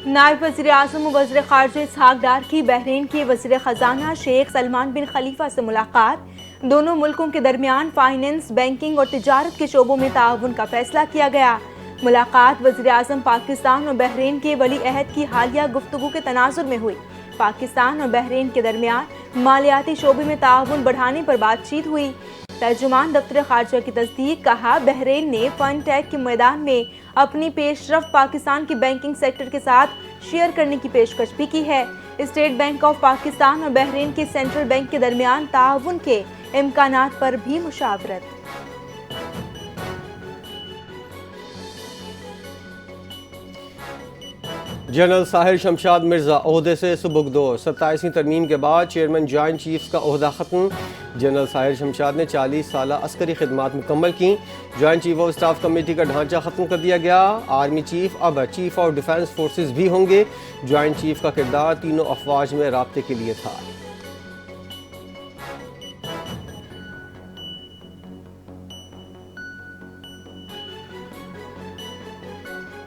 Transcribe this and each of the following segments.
नायब वज़ीर आज़म व वज़ीर ख़ारिजा इसहाक़ डार की बहरीन के वज़ीर ख़जाना शेख सलमान बिन खलीफा से मुलाकात। दोनों मुल्कों के दरमियान फाइनेंस, बैंकिंग और तिजारत के शोबों में ताउन का फैसला किया गया। मुलाकात वज़ीर आज़म पाकिस्तान और बहरीन के वली अहद की हालिया गुफ्तगू के तनाजुर में हुई। पाकिस्तान और बहरीन के दरमियान मालियाती शोबे में ताउन बढ़ाने पर बातचीत हुई। तर्जुमान दफ्तर खारजा की तस्दीक, कहा बहरीन ने फनटेक के मैदान में अपनी पेशरफ्त पाकिस्तान के बैंकिंग सेक्टर के साथ शेयर करने की पेशकश भी की है। स्टेट बैंक ऑफ पाकिस्तान और बहरीन के सेंट्रल बैंक के दरमियान ताउन के इम्कानात पर भी मुशावरत। जनरल साहिर शमशाद मिर्जा ओहदे से सुबुकदोर। 27वीं तरमीम के बाद चेयरमैन जॉइंट चीफ्स का ओहदा ख़त्म। जनरल साहिर शमशाद ने 40 साल अस्करी खिदमात मुकम्मल की। Joint chief of staff committee का ढांचा ख़त्म कर दिया गया। आर्मी चीफ अब चीफ ऑफ डिफेंस फोर्सेस भी होंगे। जॉइंट चीफ का किरदार तीनों अफवाज में राब्ते के लिए था।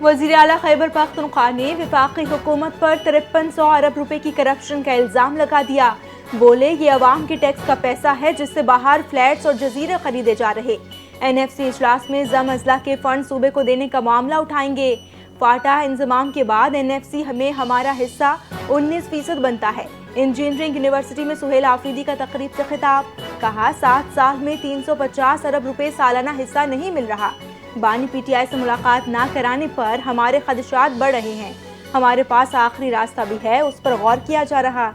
वज़ीर आला खैबर पख्तूनख्वा ने वफाकी हुकूमत पर 5300 अरब रुपए की करप्शन का इल्ज़ाम लगा दिया। बोले ये अवाम के टैक्स का पैसा है जिससे बाहर फ्लैट्स और जजीरे खरीदे जा रहे। NFC इजलास में जम अजला के फंड सूबे को देने का मामला उठाएंगे। फाटा इंजमाम के बाद NFC हमें हमारा हिस्सा 19% बनता है। इंजीनियरिंग यूनिवर्सिटी में सुहेल आफरीदी का तकरीब से खिताब, कहा 7 साल में 350 अरब रुपए सालाना हिस्सा नहीं मिल रहा। बानी PTI से मुलाकात ना कराने पर हमारे खदशात बढ़ रहे हैं। हमारे पास आखिरी रास्ता भी है, उस पर गौर किया जा रहा।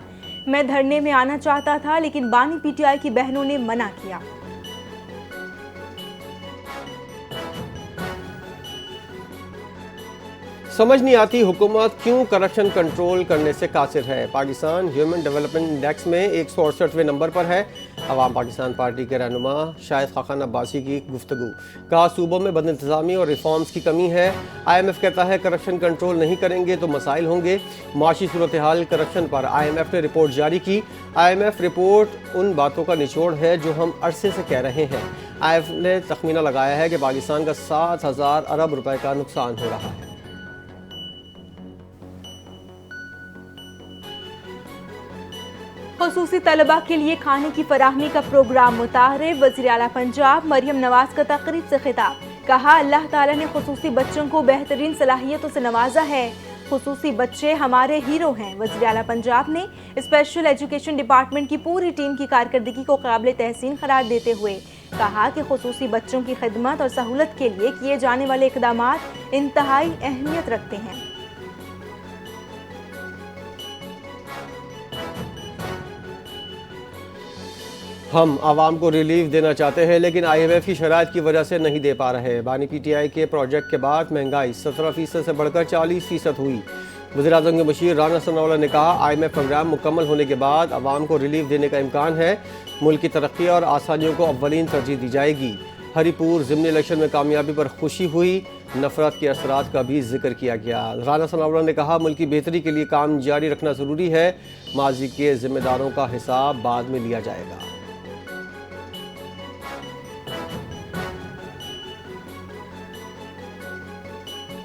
मैं धरने में आना चाहता था लेकिन बानी PTI की बहनों ने मना किया। समझ नहीं आती हुकूमत क्यों करप्शन कंट्रोल करने से कासिर है। पाकिस्तान ह्यूमन डेवलपमेंट इंडेक्स में 168वें नंबर पर है। अवाम पाकिस्तान पार्टी के रहनुमा शाहिद खाखान अब्बासी की गुफ्तगू, कहा सूबों में बदइंतज़ामी और रिफॉर्म्स की कमी है। IMF कहता है करप्शन कंट्रोल नहीं करेंगे तो मसाइल होंगे। माशी सूरत हाल करप्शन पर IMF ने रिपोर्ट जारी की। IMF रिपोर्ट उन बातों का निचोड़ है जो हम अरसे से कह रहे हैं। IMF ने तखमीना लगाया है कि पाकिस्तान का 7000 अरब रुपए का नुकसान हो रहा है। खुसूसी तलबा के लिए खाने की फराहमी का प्रोग्राम मुतारिफ। वज़ीर आला पंजाब मरियम नवाज का तकरीब से खिताब, कहा अल्लाह ताला ने खुसूसी बच्चों को बेहतरीन सलाहियतों से नवाजा है। खुसूसी बच्चे हमारे हीरो हैं। वज़ीर आला पंजाब ने स्पेशल एजुकेशन डिपार्टमेंट की पूरी टीम की कारकर्दगी को काबिल तहसीन करार देते हुए कहा कि खुसूसी बच्चों की खिदमत और सहूलत के लिए किए जाने वाले इक़दामात इंतहाई अहमियत रखते हैं। हम आवाम को रिलीफ देना चाहते हैं लेकिन IMF की शराइत की वजह से नहीं दे पा रहे। बानी PTI के प्रोजेक्ट के बाद महंगाई 17% से बढ़कर 40% हुई। वज़ीर-ए-आज़म के मुशीर राना सनाउल्लाह ने कहा IMF प्रोग्राम मुकम्मल होने के बाद आवाम को रिलीफ देने का इम्कान है। मुल्क की तरक्की और आसानियों को अव्वलीन तरजीह दी जाएगी। हरीपुर ज़िमनी इलेक्शन में कामयाबी पर खुशी हुई। नफरत के असरात का भी जिक्र किया गया। राना सनाउल्लाह ने कहा मुल्क की बेहतरी के लिए काम जारी रखना ज़रूरी है। माजी के जिम्मेदारों का हिसाब बाद में लिया जाएगा।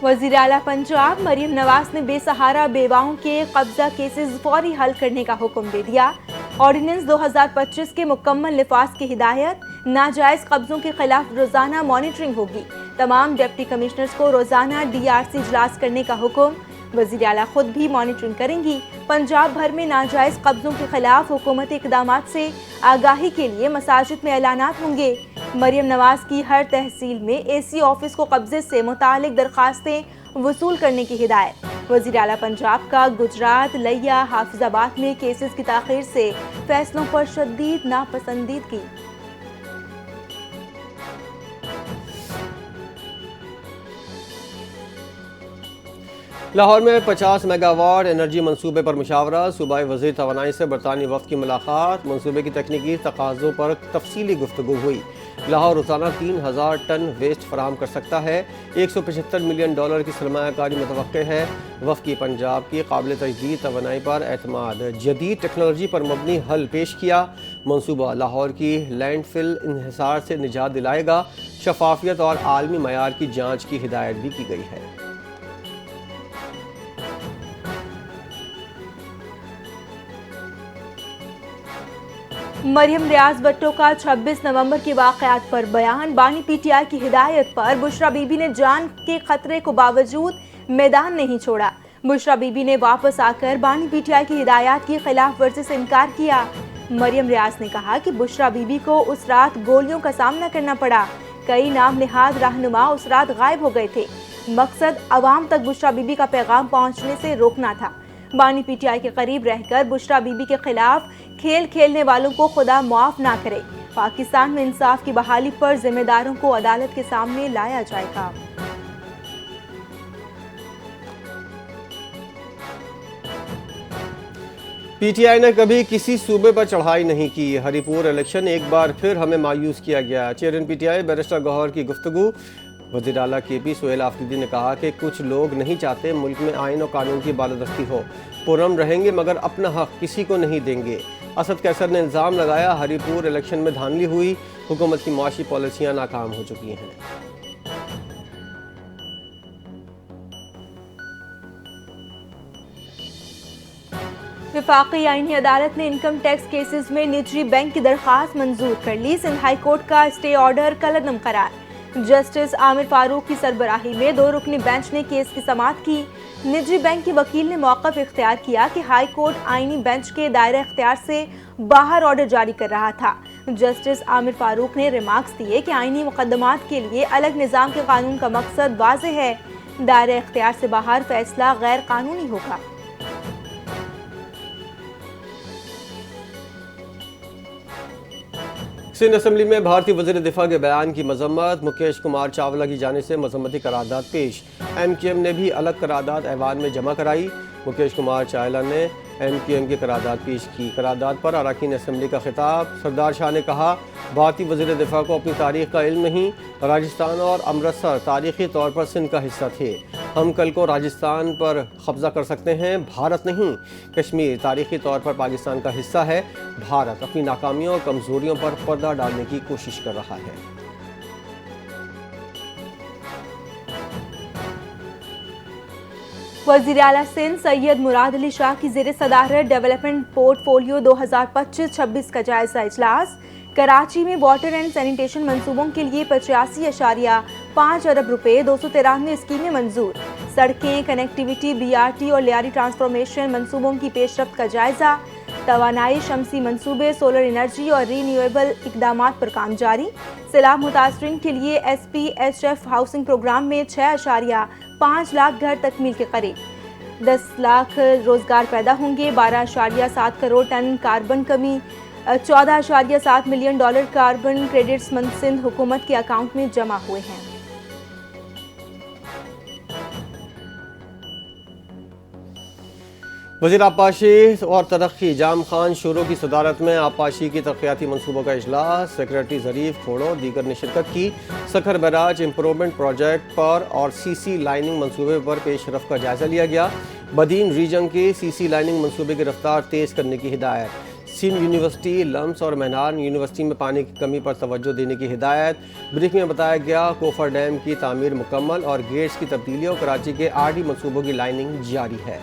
वज़ीर आला पंजाब मरियम नवाज ने बेसहारा बेवाओं के कब्जा केसेस फौरी हल करने का हुक्म दे दिया। ऑर्डिनेंस 2025 के मुकम्मल लिफाज की हिदायत, नाजायज कब्जों के खिलाफ रोजाना मॉनिटरिंग होगी। तमाम डिप्टी कमिश्नर्स को रोजाना DRC इजलास करने का हुक्म। वज़ीर आला खुद भी मॉनिटरिंग करेंगी। पंजाब भर में नाजायज कब्जों के खिलाफ हुकूमती इक़दामात से आगाही के लिए मसाजिद में ऐलानात होंगे। मरियम नवाज की हर तहसील में AC ऑफिस को कब्जे से मुतालिक दरखास्तें वसूल करने की हिदायत। वज़ीर आला पंजाब का गुजरात, लिया, हाफिजाबाद में केसेस की ताख़ीर से फैसलों पर शदीद नापसंदीदगी। लाहौर में 50 मेगावाट एनर्जी मनसूबे पर मुशावरा। सूबाई वज़ीर तवानाई से बरतानी वफ़द की मुलाकात। मनसूबे की तकनीकी तकाज़ों पर तफसीली गुफ्तगू हुई। लाहौर रोज़ाना 3000 टन वेस्ट फराहम कर सकता है। $175 मिलियन की सरमायाकारी मुतवक्के है। वफ़द की पंजाब की काबिल तजदीद तवानाई पर एतमाद, जदीद टेक्नोलॉजी पर मबनी हल पेश किया। मनसूबा लाहौर की लैंडफिल इंहिसार से निजात दिलाएगा। शफाफियत और आलमी मयार की जाँच की हिदायत भी की गई है। मरियम रियाज भट्टो का 26 नवंबर के वाकयात पर बयान। बानी पीटीआई की हिदायत पर बुशरा बीबी ने जान के खतरे को बावजूद मैदान नहीं छोड़ा। बुशरा बीबी ने वापस आकर बानी पीटीआई की हिदायत की खिलाफ वर्जी से इनकार किया। मरियम रियाज ने कहा कि बुशरा बीबी को उस रात गोलियों का सामना करना पड़ा। कई नाम निहाद रहनुमा उस रात गायब हो गए थे। मकसद अवाम तक बुशरा बीबी का पैगाम पहुंचने से रोकना था। बानी पीटीआई के करीब रहकर बुशरा बीबी के खिलाफ खेल खेलने वालों को खुदा माफ ना करे। पाकिस्तान में इंसाफ की बहाली पर जिम्मेदारों को अदालत के सामने लाया जाएगा। पीटीआई ने कभी किसी सूबे पर चढ़ाई नहीं की। हरिपुर इलेक्शन एक बार फिर हमें मायूस किया गया। चेयरमैन पीटीआई बैरिस्टर गौहर की गुफ्तगू। वज़ीर आला केपी सोहेल आफरीदी ने कहा कि कुछ लोग नहीं चाहते मुल्क में आइन और कानून की बालादस्ती हो। पुरअमन रहेंगे मगर अपना हक किसी को नहीं देंगे। असद कैसर ने इल्ज़ाम लगाया हरिपुर इलेक्शन में धांधली हुई। हुकूमत की मुआशी पॉलिसियाँ नाकाम हो चुकी हैं। विफाकी आईनी अदालत ने इनकम टैक्स केसेस में निजी बैंक की दरख्वास्त मंजूर कर ली। सिंध हाई कोर्ट का स्टे ऑर्डर कलअदम करार। जस्टिस आमिर फारूक की सरबराही में 2 रुकनी बेंच ने केस की समाअत की। निजी बैंक के वकील ने मौक़िफ़ इख्तियार किया कि हाई कोर्ट आईनी बेंच के दायरा इख्तियार से बाहर ऑर्डर जारी कर रहा था। जस्टिस आमिर फारूक ने रिमार्क्स दिए कि आईनी मुकदमात के लिए अलग निज़ाम के कानून का मकसद वाज़ेह है। दायरा इख्तियार से बाहर फैसला गैर कानूनी होगा। सिंध असम्बली में भारतीय वज़ीर दिफा के बयान की मजम्मत। मुकेश कुमार चावला की जानिब से मजम्मती करारदाद पेश। MQM ने भी अलग करारदाद ऐवान में जमा कराई। मुकेश कुमार चावला ने MQM की करारदाद पेश की। करारदाद पर अरकान असम्बली का खिताब। सरदार शाह ने कहा भारतीय वज़ीर दिफा को अपनी तारीख का इल्म नहीं। राजस्थान और अमृतसर तारीखी तौर पर सिंध का हिस्सा थे। हम कल को राजस्थान पर कब्जा कर सकते हैं, भारत नहीं। कश्मीर तारीखी तौर पर पाकिस्तान का हिस्सा है। भारत अपनी नाकामियों और कमजोरियों पर पर्दा डालने की कोशिश कर रहा है। वज़ीर आला सिंध सैयद मुराद अली शाह की ज़ेर सदारत डेवलपमेंट पोर्टफोलियो 2025-26 का जायजा इजलास। कराची में वाटर एंड सैनिटेशन मंसूबों के लिए 85.5 अरब रुपए 293 स्कीमें मंजूर। सड़कें, कनेक्टिविटी, BRT और लियारी ट्रांसफॉर्मेशन मंसूबों की पेशरफ्त का जायजा। तवानाई, शमसी मंसूबे, सोलर एनर्जी और रीन्यूएबल इकदामात पर काम जारी। सैलाब मुतासरीन के लिए SPHF हाउसिंग प्रोग्राम में 6.5 लाख घर तकमील के करीब। 10 लाख रोजगार पैदा होंगे। 12.7 करोड़ टन कार्बन कमी। 14.7 million dollar carbon credits Sindh हुकूमत के अकाउंट में जमा हुए हैं। वज़ीर आबपाशी और तरक्की जाम खान शोरो की सदारत में आबपाशी की तरक्याती मनसूबों का इजलास। सेक्रेटरी ज़रीफ खोड़ो दीगर ने शिरकत की। सखर बैराज इम्प्रूवमेंट प्रोजेक्ट पर और CC लाइनिंग मनसूबे पर पेशरफ का जायजा लिया गया। बदीन रीजन के CC लाइनिंग मनसूबे की रफ्तार तेज़ करने की हिदायत। सिंध यूनिवर्सिटी, लम्स और मैनार यूनिवर्सिटी में पानी की कमी पर तवज्जो देने की हिदायत। ब्रीफ में बताया गया कोफर डैम की तामीर मुकम्मल और गेट्स की तब्दीली और कराची के RD मनसूबों की लाइनिंग जारी है।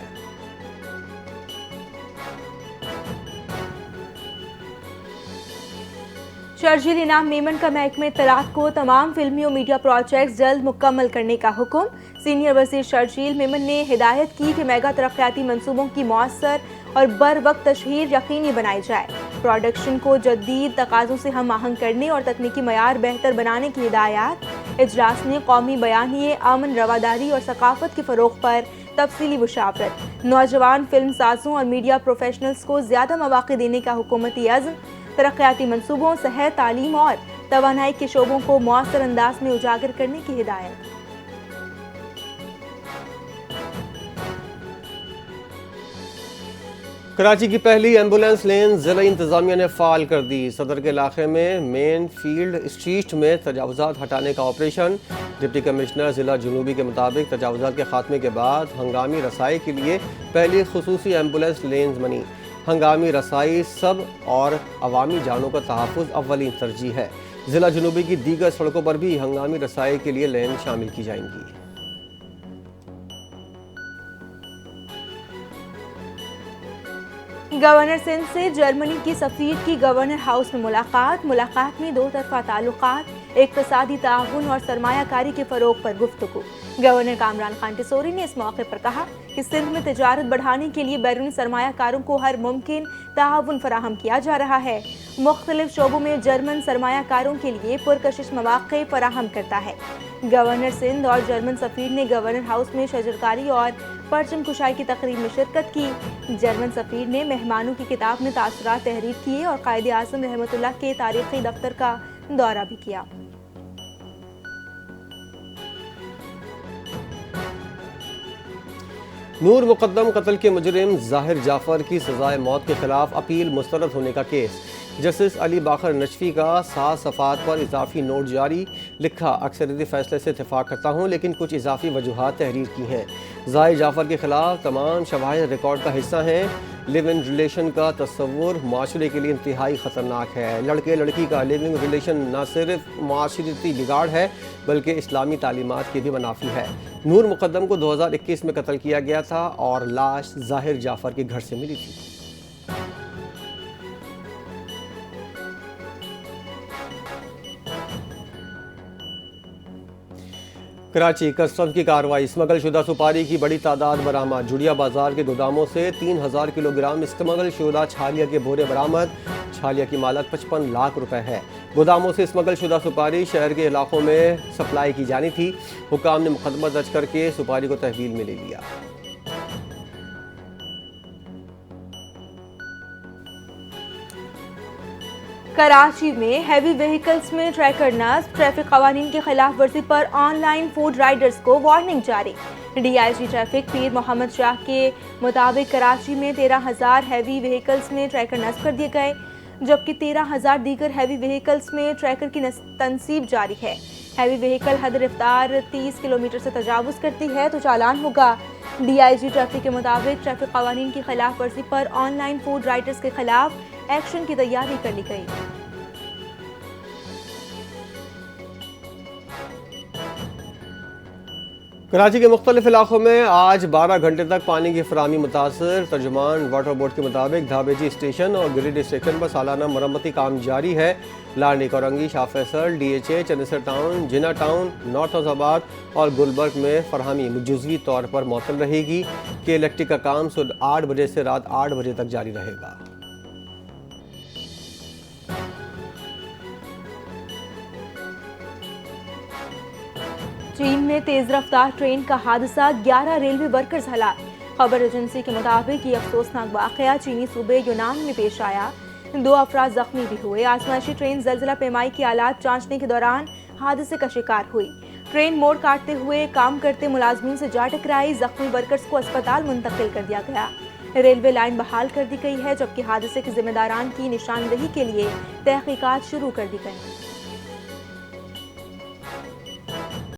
शर्जील इनाम मेमन का महकमे इत्तलात को तमाम फिल्मी और मीडिया प्रोजेक्ट जल्द मुकम्मल करने का हुक्म। सीनियर वज़ीर शर्जील मेमन ने हिदायत की कि मेगा तरक्याती मंसूबों की मौसर और बर वक्त तशहीर यकीनी बनाई जाए। प्रोडक्शन को जदीद तकाज़ों से हम आहंग करने और तकनीकी मयार बेहतर बनाने की हिदायत। इजलास ने कौमी बयानिए, अमन, रवादारी और सकाफत के फ़रोग़ पर तफसीली मुशावरत। नौजवान फिल्म साजों और मीडिया प्रोफेशनल्स को ज़्यादा मौक़े देने का हुकूमती अज़्म। तरक्याती मंसूबों, सेहत, तालीम और तवानाई के शोबों को मौसर अंदाज में उजागर करने की हिदायत। कराची की पहली एम्बुलेंस लेन ज़िला इंतज़ामिया ने फ़ाल कर दी। सदर के इलाके में मेन फील्ड स्ट्रीट में तजावुज़ात हटाने का ऑपरेशन। डिप्टी कमिश्नर ज़िला जुनूबी के मुताबिक तजावुज़ात के खात्मे के बाद हंगामी रसाई के लिए पहली खुसूसी एम्बुलेंस लेन बनी। हंगामी रसाई सब और अवामी जानों का तहफ़्फ़ुज़ अव्वलीन तरजीह है। ज़िला जुनूबी की दीगर सड़कों पर भी हंगामी रसाई के लिए लेन शामिल की जाएंगी। गवर्नर सिंध से जर्मनी की सफीर की गवर्नर हाउस में मुलाकात में दो तरफा ताल्लुकात, इक़्तिसादी ताउन और सरमायाकारी के फ़रोग़ पर गुफ्तगू। गवर्नर कामरान खान टिसोरी ने इस मौके पर कहा कि सिंध में तिजारत बढ़ाने के लिए बैरूनी सरमायाकारों को हर मुमकिन ताउन फराहम किया जा रहा है। मुख्तलिफ शोबों में जर्मन सरमायाकारों के लिए पुरकशिश मौक़े फराहम करता है। गवर्नर सिंध और जर्मन सफीर ने गवर्नर हाउस में शजरकारी और परचम कुशाई की तकरीब में शिरकत की। जर्मन सफीर ने मेहमानों की किताब में तासुरात तहरीर किए और कायदे आज़म रहमतुल्लाह के तारीख़ी दफ्तर का दौरा भी किया। नूर मुकद्दम कत्ल के मुजरिम ज़ाहिर जाफ़र की सज़ाए मौत के खिलाफ अपील मुस्तरद होने का केस। जस्टिस अली बाकर नशफी का 7 सफ़ात पर इजाफी नोट जारी। लिखा, अक्सरियती फैसले से इत्तेफाक करता हूँ लेकिन कुछ इजाफी वजूहात तहरीर की हैं। ज़ाहिर जाफ़र के खिलाफ तमाम शवाहिद रिकॉर्ड का हिस्सा हैं। लिव इन रिलेशन का तस्वुर माशरे के लिए इंतहाई ख़तरनाक है। लड़के लड़की का लिविंग रिलेशन न सिर्फ माशरती बिगाड़ है बल्कि इस्लामी तालीमात के भी मुनाफी है। नूर मुकद्दम को 2021 में कत्ल किया गया था और लाश ज़ाहिर जाफ़र के घर से मिली थी। कराची कस्टम की कार्रवाई, स्मगल शुदा सुपारी की बड़ी तादाद बरामद। जुड़िया बाजार के गोदामों से 3000 किलोग्राम स्मगल शुदा छालिया के बोरे बरामद। छालिया की मालक 55 लाख रुपए है। गोदामों से स्मगल शुदा सुपारी शहर के इलाकों में सप्लाई की जानी थी। हुकाम ने मुकदमा दर्ज करके सुपारी को तहवील में ले लिया। कराची में हैवी व्हीकल्स में ट्रैकर नस्ब, ट्रैफिक कवानीन की खिलाफ वर्जी पर ऑनलाइन फूड राइडर्स को वार्निंग जारी। DIG ट्रैफिक पीर मोहम्मद शाह के मुताबिक कराची में 13,000 हैवी व्हीकल्स में ट्रैकर नस्ब कर दिए गए, जबकि 13,000 दीगर हैवी व्हीकल्स में ट्रैकर की तनसीब जारी है। हैवी व्हीकल हद रफ्तार 30 किलोमीटर से तजावुज़ करती है तो चालान होगा। DIG ट्रैफिक के मुताबिक ट्रैफिक कवानीन की खिलाफ वर्जी पर ऑनलाइन फूड राइडर्स के खिलाफ एक्शन की तैयारी कर ली गई। कराची के मुख्तलिफ इलाकों में आज 12 घंटे तक पानी की फराहमी मुतासर। तर्जुमान वाटर बोर्ड के मुताबिक धाबेजी स्टेशन और गिरिडीह स्टेशन पर सालाना मरम्मती काम जारी है। लारनी, कोरंगी, शाह फैसल, DHA, चनेसर टाउन, जिना टाउन, नॉर्थ हौजाबाद और गुलबर्ग में फराहमी जुज़वी तौर पर मुअत्तल रहेगी कि इलेक्ट्रिक का काम सुबह 8 बजे से रात 8 बजे तक जारी रहेगा। चीन में तेज रफ्तार ट्रेन का हादसा, 11 रेलवे वर्कर्स हलाक। खबर एजेंसी के मुताबिक ये अफसोसनाक वाकया चीनी सूबे यूनान में पेश आया। 2 अफराद जख्मी भी हुए। आजमाइशी ट्रेन जलजिला पैमाई की आलात जांचने के दौरान हादसे का शिकार हुई। ट्रेन मोड़ काटते हुए काम करते मुलाजमीन से जा टकराई। जख्मी वर्कर्स को अस्पताल मुंतकिल कर दिया गया। रेलवे लाइन बहाल कर दी गई है, जबकि हादसे के जिम्मेदारान की निशानदेही के लिए तहकीकात शुरू कर दी गई।